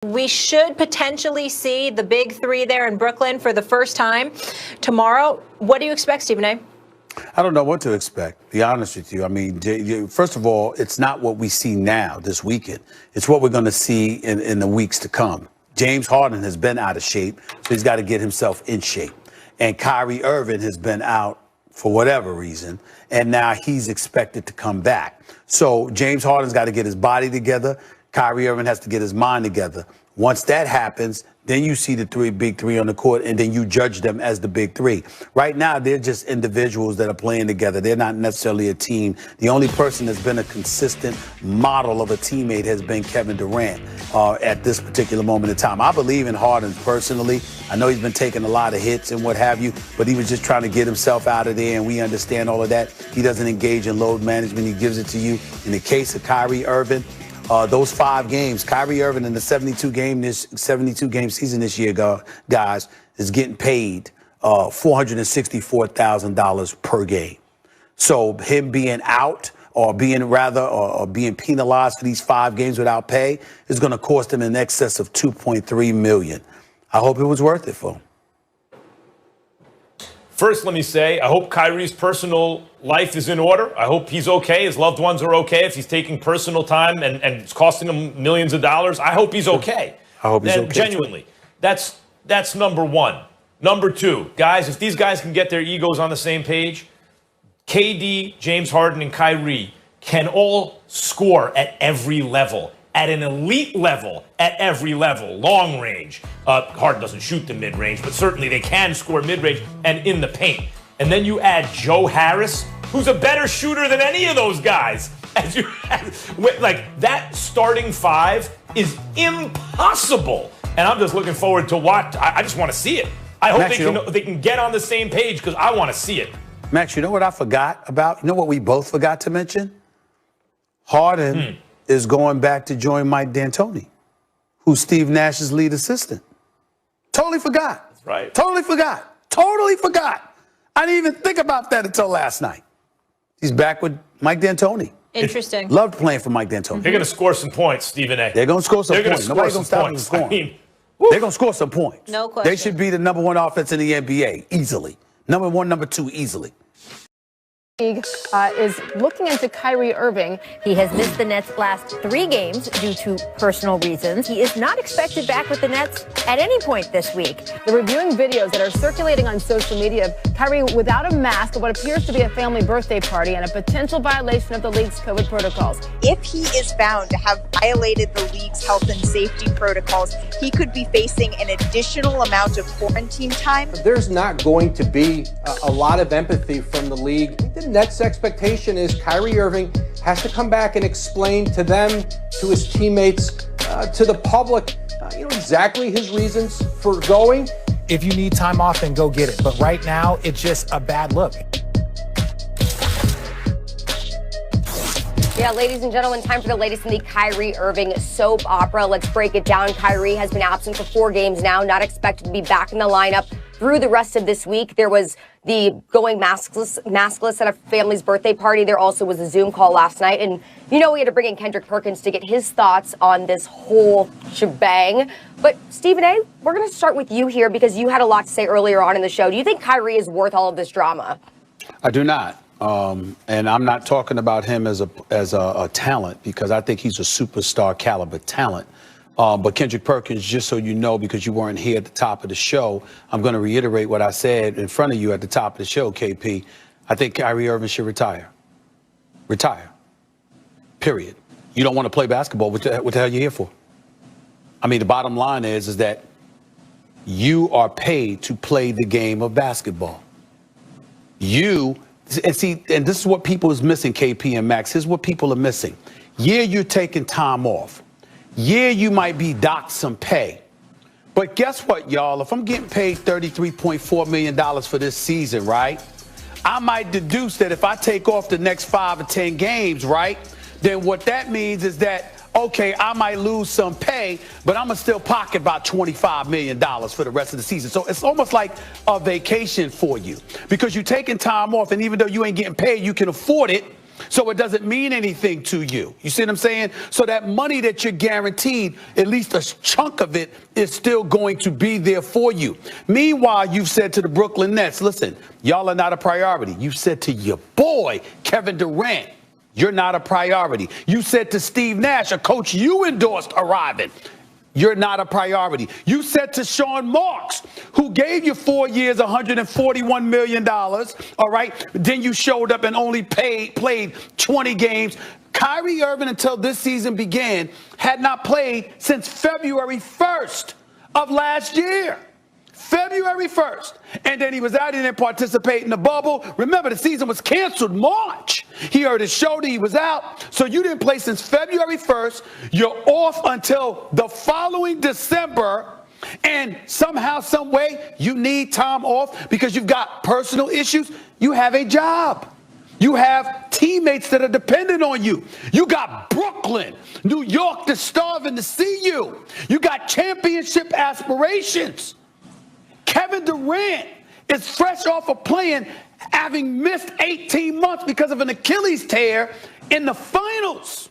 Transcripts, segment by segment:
We should potentially see the big three there in Brooklyn for the first time tomorrow. What do you expect, Stephen A? I don't know what to expect, to be honest with you. I mean, first of all, it's not what we see now this weekend. It's what we're going to see in the weeks to come. James Harden has been out of shape, so he's got to get himself in shape. And Kyrie Irving has been out for whatever reason, and now he's expected to come back. So James Harden's got to get his body together. Kyrie Irving has to get his mind together. Once that happens, then you see the big three on the court, and then you judge them as the big three. Right now, they're just individuals that are playing together. They're not necessarily a team. The only person that's been a consistent model of a teammate has been Kevin Durant at this particular moment in time. I believe in Harden personally. I know he's been taking a lot of hits and what have you, but he was just trying to get himself out of there, and we understand all of that. He doesn't engage in load management. He gives it to you. In the case of Kyrie Irving, those 5 games, Kyrie Irving in the 72-game season this year, guys, is getting paid $464,000 per game. So him being out or being penalized for these 5 games without pay is going to cost him in excess of $2.3 million. I hope it was worth it for him. First, let me say, I hope Kyrie's personal life is in order. I hope he's okay. His loved ones are okay. If he's taking personal time and it's costing him millions of dollars, I hope he's okay. I hope he's okay. Genuinely. That's number one. Number two, guys, if these guys can get their egos on the same page, KD, James Harden, and Kyrie can all score at every level. At an elite level, at every level, long range. Harden doesn't shoot the mid-range, but certainly they can score mid-range and in the paint. And then you add Joe Harris, who's a better shooter than any of those guys. Like, that starting 5 is impossible. And I'm just looking forward to watch. I just want to see it. I hope Max, they can get on the same page because I want to see it. Max, you know what I forgot about? You know what we both forgot to mention? Harden is going back to join Mike D'Antoni, who's Steve Nash's lead assistant. Totally forgot. That's right. Totally forgot. Totally forgot. I didn't even think about that until last night. He's back with Mike D'Antoni. Interesting. Loved playing for Mike D'Antoni. They're going to score some points, Stephen A. They're going to score some points. Nobody's going to stop them from scoring. They're going to score some points. No question. They should be the number 1 offense in the NBA easily. Number 1, number 2 easily. Is looking into Kyrie Irving. He has missed the Nets' last 3 games due to personal reasons. He is not expected back with the Nets at any point this week. They're reviewing videos that are circulating on social media of Kyrie without a mask at what appears to be a family birthday party and a potential violation of the league's COVID protocols. If he is found to have violated the league's health and safety protocols, he could be facing an additional amount of quarantine time. There's not going to be a lot of empathy from the league. The Nets' expectation is Kyrie Irving has to come back and explain to them, to his teammates, to the public, exactly his reasons for going. If you need time off, then go get it. But right now, it's just a bad look. Yeah, ladies and gentlemen, time for the latest in the Kyrie Irving soap opera. Let's break it down. Kyrie has been absent for 4 games now, not expected to be back in the lineup through the rest of this week. There was the going maskless at a family's birthday party. There also was a Zoom call last night. And, we had to bring in Kendrick Perkins to get his thoughts on this whole shebang. But, Stephen A., we're going to start with you here because you had a lot to say earlier on in the show. Do you think Kyrie is worth all of this drama? I do not. And I'm not talking about him as a talent because I think he's a superstar caliber talent. But Kendrick Perkins, just so you know, because you weren't here at the top of the show, I'm going to reiterate what I said in front of you at the top of the show, KP. I think Kyrie Irving should retire. Retire. Period. You don't want to play basketball. What the hell are you here for? I mean, the bottom line is that you are paid to play the game of basketball. And this is what people is missing, KP and Max. Here's what people are missing. Yeah, you're taking time off. Yeah, you might be docked some pay. But guess what, y'all? If I'm getting paid $33.4 million for this season, right, I might deduce that if I take off the next 5 or 10 games, right, then what that means is that, okay, I might lose some pay, but I'm going to still pocket about $25 million for the rest of the season. So it's almost like a vacation for you because you're taking time off, and even though you ain't getting paid, you can afford it. So it doesn't mean anything to you. You see what I'm saying? So that money that you're guaranteed, at least a chunk of it, is still going to be there for you. Meanwhile, you've said to the Brooklyn Nets, listen, y'all are not a priority. You said to your boy, Kevin Durant, you're not a priority. You said to Steve Nash, a coach you endorsed arriving, you're not a priority. You said to Sean Marks, who gave you 4 years, $141 million, all right? Then you showed up and only played 20 games. Kyrie Irving, until this season began, had not played since February 1st of last year. February 1st. And then he was out, he didn't participate in the bubble. Remember, the season was canceled March. He hurt his shoulder, he was out. So you didn't play since February 1st. You're off until the following December. And somehow, some way, you need time off because you've got personal issues. You have a job. You have teammates that are dependent on you. You got Brooklyn, New York that's starving to see you. You got championship aspirations. Kevin Durant is fresh off of playing, having missed 18 months because of an Achilles tear in the finals.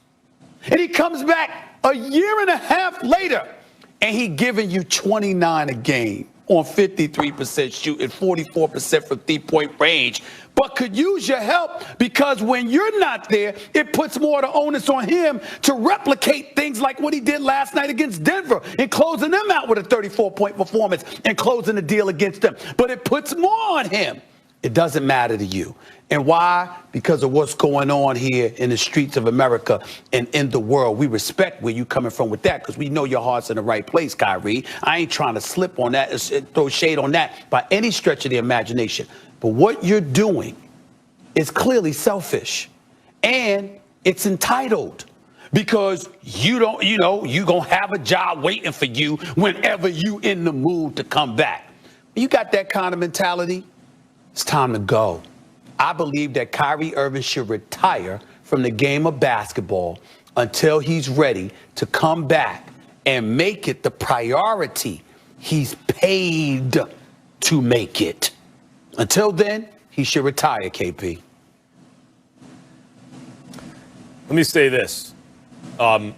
And he comes back a year and a half later, and he giving you 29 a game on 53% shooting, 44% from three-point range, but could use your help because when you're not there, it puts more of the onus on him to replicate things like what he did last night against Denver and closing them out with a 34-point performance and closing the deal against them. But it puts more on him. It doesn't matter to you. And why? Because of what's going on here in the streets of America and in the world. We respect where you're coming from with that because we know your heart's in the right place, Kyrie. I ain't trying to slip on that, throw shade on that by any stretch of the imagination. But what you're doing is clearly selfish and it's entitled because you don't, you're going to have a job waiting for you whenever you in the mood to come back. You got that kind of mentality. It's time to go. I believe that Kyrie Irving should retire from the game of basketball until he's ready to come back and make it the priority he's paid to make it. Until then, he should retire, KP. Let me say this.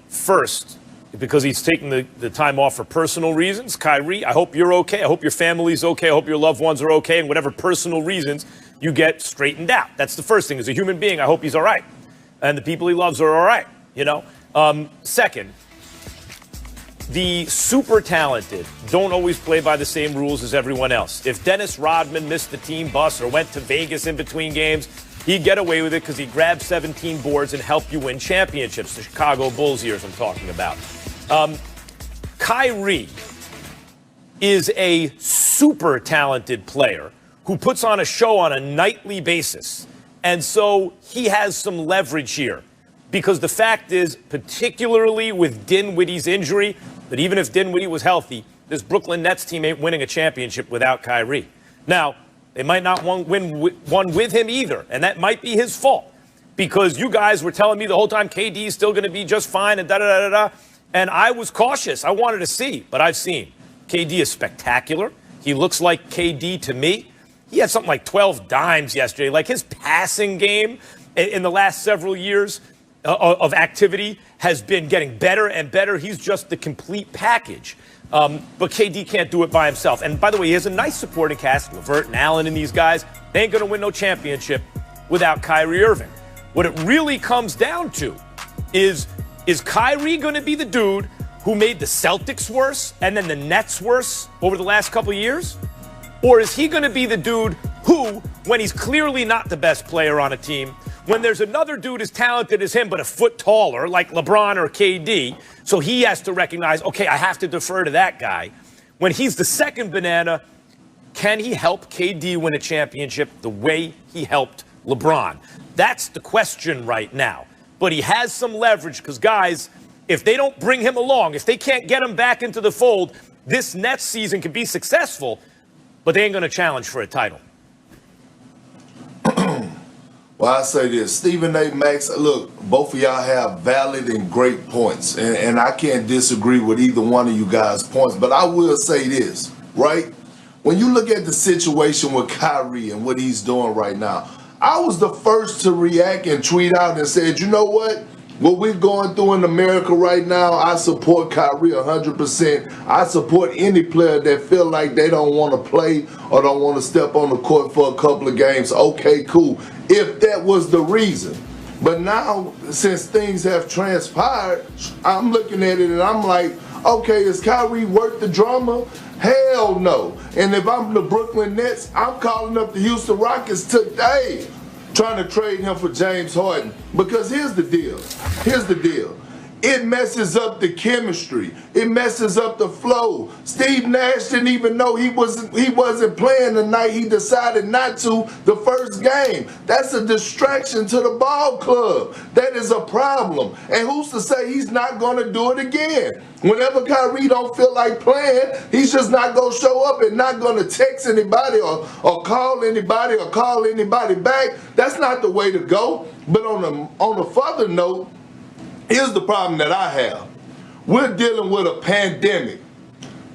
First, because he's taking the time off for personal reasons, Kyrie, I hope you're okay. I hope your family's okay. I hope your loved ones are okay. And whatever personal reasons, you get straightened out. That's the first thing. As a human being, I hope he's all right. And the people he loves are all right, Second, the super talented don't always play by the same rules as everyone else. If Dennis Rodman missed the team bus or went to Vegas in between games, he'd get away with it because he grabbed 17 boards and helped you win championships. The Chicago Bulls years I'm talking about. Kyrie is a super talented player who puts on a show on a nightly basis. And so he has some leverage here because the fact is, particularly with Dinwiddie's injury, that even if Dinwiddie was healthy, this Brooklyn Nets team ain't winning a championship without Kyrie. Now, they might not win one with him either, and that might be his fault because you guys were telling me the whole time KD is still going to be just fine and da-da-da-da-da, and I was cautious. I wanted to see, but I've seen. KD is spectacular. He looks like KD to me. He had something like 12 dimes yesterday. Like his passing game in the last several years of activity has been getting better and better. He's just the complete package. But KD can't do it by himself. And by the way, he has a nice supporting cast, LeVert and Allen and these guys. They ain't going to win no championship without Kyrie Irving. What it really comes down to is Kyrie going to be the dude who made the Celtics worse and then the Nets worse over the last couple of years? Or is he going to be the dude who, when he's clearly not the best player on a team, when there's another dude as talented as him but a foot taller, like LeBron or KD, so he has to recognize, okay, I have to defer to that guy. When he's the second banana, can he help KD win a championship the way he helped LeBron? That's the question right now. But he has some leverage because, guys, if they don't bring him along, if they can't get him back into the fold, this Nets season can be successful, but they ain't going to challenge for a title. Well, I say this, Stephen A. Max, look, both of y'all have valid and great points, and I can't disagree with either one of you guys' points, but I will say this, right? When you look at the situation with Kyrie and what he's doing right now, I was the first to react and tweet out and said, you know what we're going through in America right now, I support Kyrie 100%. I support any player that feel like they don't want to play or don't want to step on the court for a couple of games. Okay, cool. If that was the reason. But now, since things have transpired, I'm looking at it and I'm like, okay, is Kyrie worth the drama? Hell no. And if I'm the Brooklyn Nets, I'm calling up the Houston Rockets today, trying to trade him for James Harden. Because here's the deal. It messes up the chemistry. It messes up the flow. Steve Nash didn't even know he wasn't playing the night he decided not to the first game. That's a distraction to the ball club. That is a problem. And who's to say he's not going to do it again? Whenever Kyrie don't feel like playing, he's just not going to show up and not going to text anybody or call anybody or call anybody back. That's not the way to go. But on a further note, here's the problem that I have. We're dealing with a pandemic.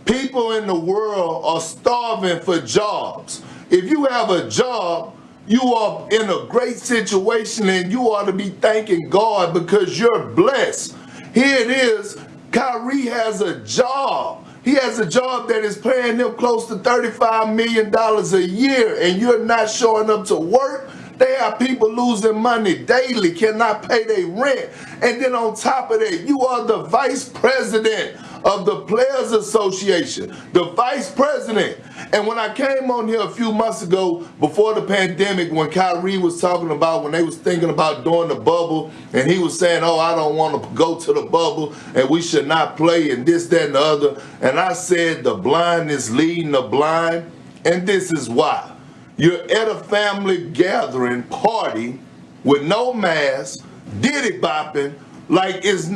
People in the world are starving for jobs. If you have a job, you are in a great situation and you ought to be thanking God because you're blessed. Here it is, Kyrie has a job. He has a job that is paying him close to $35 million a year and you're not showing up to work. They have people losing money daily, cannot pay their rent. And then on top of that, you are the vice president of the Players Association, the vice president. And when I came on here a few months ago, before the pandemic, when Kyrie was talking about when they was thinking about doing the bubble, and he was saying, oh, I don't want to go to the bubble, and we should not play, and this, that, and the other. And I said, the blind is leading the blind, and this is why. You're at a family gathering party with no mask, diddy bopping, like it's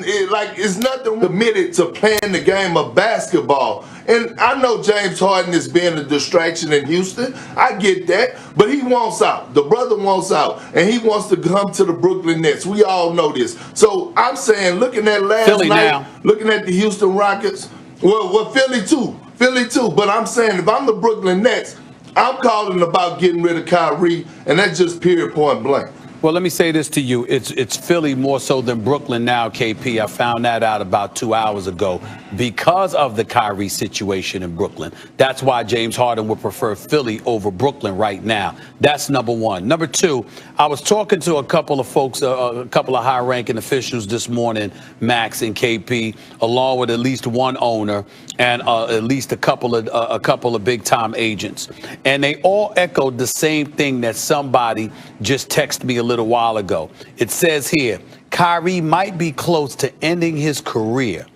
nothing committed to playing the game of basketball. And I know James Harden is being a distraction in Houston. I get that. But he wants out. The brother wants out. And he wants to come to the Brooklyn Nets. We all know this. So I'm saying, looking at last night, looking at the Houston Rockets, well, Philly too. But I'm saying, if I'm the Brooklyn Nets, I'm calling about getting rid of Kyrie, and that's just period, point blank. Well, let me say this to you. It's Philly more so than Brooklyn now, KP. I found that out about 2 hours ago because of the Kyrie situation in Brooklyn. That's why James Harden would prefer Philly over Brooklyn right now. That's number one. Number two, I was talking to a couple of folks, a couple of high-ranking officials this morning, Max and KP, along with at least one owner and at least a couple of big-time agents. And they all echoed the same thing that somebody just texted me a little while ago. It says here, Kyrie might be close to ending his career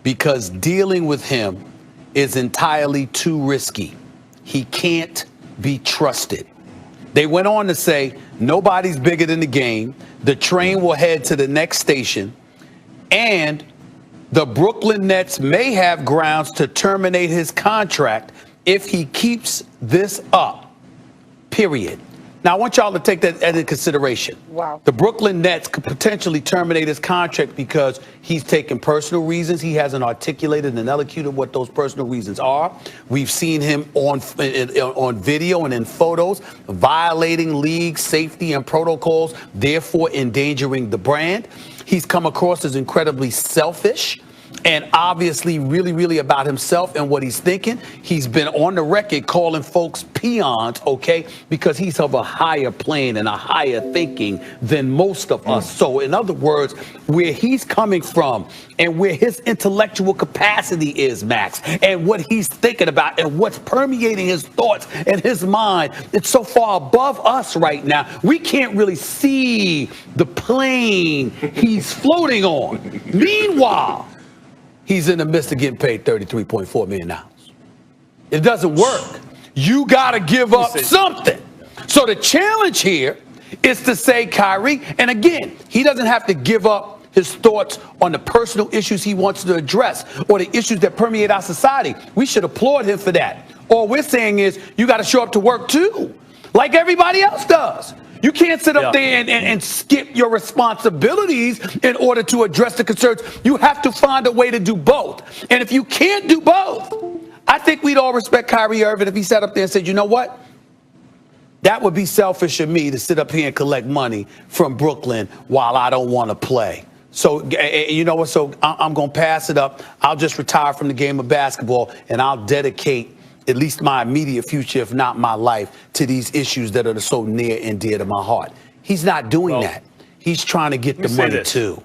because dealing with him is entirely too risky. He can't be trusted. They went on to say, nobody's bigger than the game. The train will head to the next station. And the Brooklyn Nets may have grounds to terminate his contract if he keeps this up, period. Now, I want y'all to take that into consideration. Wow. The Brooklyn Nets could potentially terminate his contract because he's taken personal reasons. He hasn't articulated and elocuted what those personal reasons are. We've seen him on video and in photos violating league safety and protocols, therefore endangering the brand. He's come across as incredibly selfish and obviously really, really about himself and what he's thinking. He's been on the record calling folks peons, okay, because he's of a higher plane and a higher thinking than most of us. So in other words, where he's coming from and where his intellectual capacity is, Max, and what he's thinking about and what's permeating his thoughts and his mind, it's so far above us right now. We can't really see the plane he's floating on. Meanwhile, he's in the midst of getting paid $33.4 million. It doesn't work. You got to give up something. So the challenge here is to say, Kyrie, and again, he doesn't have to give up his thoughts on the personal issues he wants to address or the issues that permeate our society. We should applaud him for that. All we're saying is you got to show up to work, too, like everybody else does. You can't sit up there and skip your responsibilities in order to address the concerns. You have to find a way to do both. And if you can't do both, I think we'd all respect Kyrie Irving if he sat up there and said, you know what? That would be selfish of me to sit up here and collect money from Brooklyn while I don't want to play. So, you know what? So I'm going to pass it up. I'll just retire from the game of basketball, and I'll dedicate at least my immediate future, if not my life, to these issues that are so near and dear to my heart. He's not doing that. He's trying to get the money, too.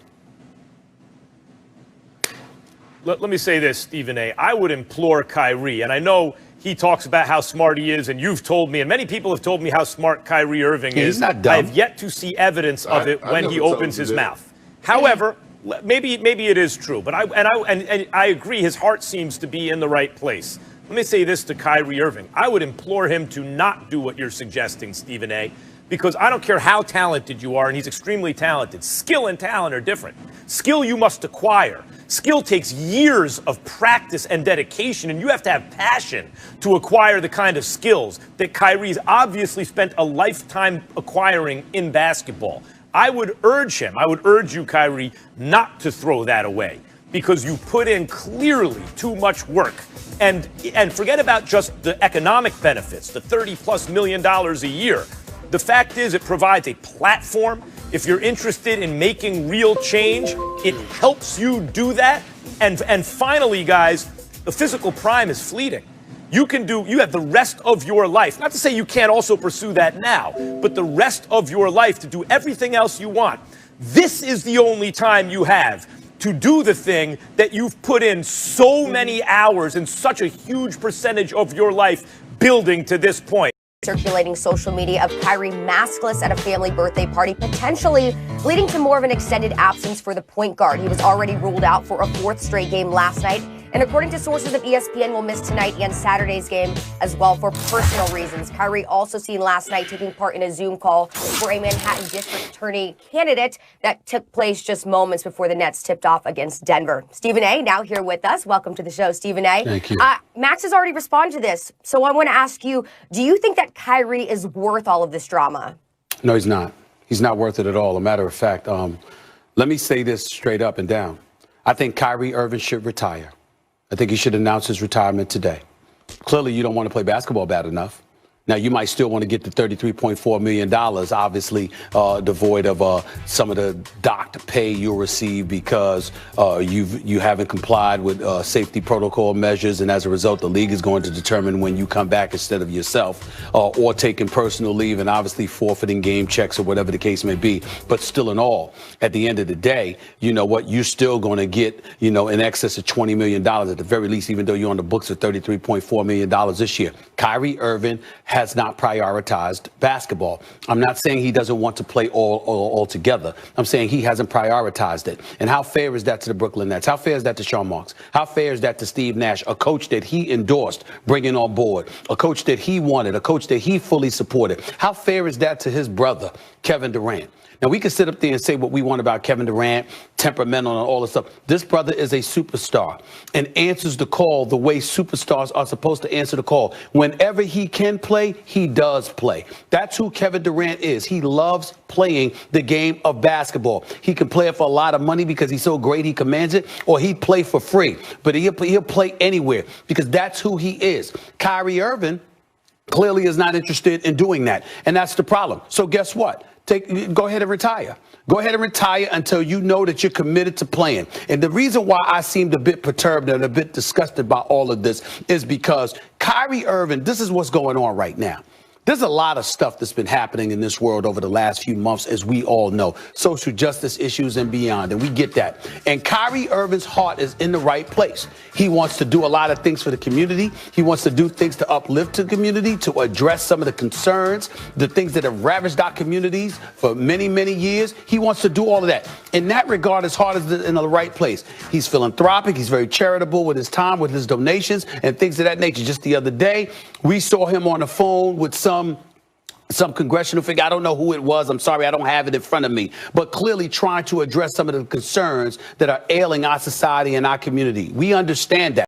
Let me say this, Stephen A. I would implore Kyrie, and I know he talks about how smart he is, and you've told me, and many people have told me how smart Kyrie Irving is. He's not dumb. I have yet to see evidence of it when he opens his mouth. However, maybe it is true, but I agree his heart seems to be in the right place. Let me say this to Kyrie Irving. I would implore him to not do what you're suggesting, Stephen A., because I don't care how talented you are, and he's extremely talented. Skill and talent are different. Skill you must acquire. Skill takes years of practice and dedication, and you have to have passion to acquire the kind of skills that Kyrie's obviously spent a lifetime acquiring in basketball. I would urge you, Kyrie, not to throw that away, because you put in clearly too much work. And forget about just the economic benefits, the $30+ million a year. The fact is, it provides a platform. If you're interested in making real change, it helps you do that. And finally, guys, the physical prime is fleeting. You have the rest of your life, not to say you can't also pursue that now, but the rest of your life to do everything else you want. This is the only time you have to do the thing that you've put in so many hours and such a huge percentage of your life building to this point. Circulating social media of Kyrie maskless at a family birthday party, potentially leading to more of an extended absence for the point guard. He was already ruled out for a fourth straight game last night, and according to sources of ESPN, will miss tonight and Saturday's game as well for personal reasons. Kyrie also seen last night taking part in a Zoom call for a Manhattan District Attorney candidate that took place just moments before the Nets tipped off against Denver. Stephen A. now here with us. Welcome to the show, Stephen A. Thank you. Max has already responded to this, so I want to ask you, do you think that Kyrie is worth all of this drama? No, he's not. He's not worth it at all. A matter of fact, let me say this straight up and down. I think Kyrie Irving should retire. I think he should announce his retirement today. Clearly, you don't want to play basketball bad enough. Now, you might still want to get the $33.4 million, obviously devoid of some of the docked pay you'll receive because you haven't complied with safety protocol measures. And as a result, the league is going to determine when you come back instead of yourself or taking personal leave and obviously forfeiting game checks or whatever the case may be. But still in all, at the end of the day, you know what? You're still going to get, in excess of $20 million at the very least, even though you're on the books of $33.4 million this year. Kyrie Irving has not prioritized basketball. I'm not saying he doesn't want to play all together. I'm saying he hasn't prioritized it. And how fair is that to the Brooklyn Nets? How fair is that to Sean Marks? How fair is that to Steve Nash, a coach that he endorsed bringing on board, a coach that he wanted, a coach that he fully supported? How fair is that to his brother, Kevin Durant? Now, we can sit up there and say what we want about Kevin Durant, temperamental and all this stuff. This brother is a superstar and answers the call the way superstars are supposed to answer the call. Whenever he can play, he does play. That's who Kevin Durant is. He loves playing the game of basketball. He can play it for a lot of money because he's so great he commands it, or he'd play for free. But he'll play anywhere because that's who he is. Kyrie Irving clearly is not interested in doing that. And that's the problem. So guess what? Go ahead and retire. Go ahead and retire until you know that you're committed to playing. And the reason why I seemed a bit perturbed and a bit disgusted by all of this is because Kyrie Irving, this is what's going on right now. There's a lot of stuff that's been happening in this world over the last few months, as we all know, social justice issues and beyond, and we get that. And Kyrie Irving's heart is in the right place. He wants to do a lot of things for the community. He wants to do things to uplift the community, to address some of the concerns, the things that have ravaged our communities for many, many years. He wants to do all of that. In that regard, his heart is in the right place. He's philanthropic. He's very charitable with his time, with his donations, and things of that nature. Just the other day, we saw him on the phone with some congressional figure. I don't know who it was. I'm sorry, I don't have it in front of me. But clearly trying to address some of the concerns that are ailing our society and our community. We understand that.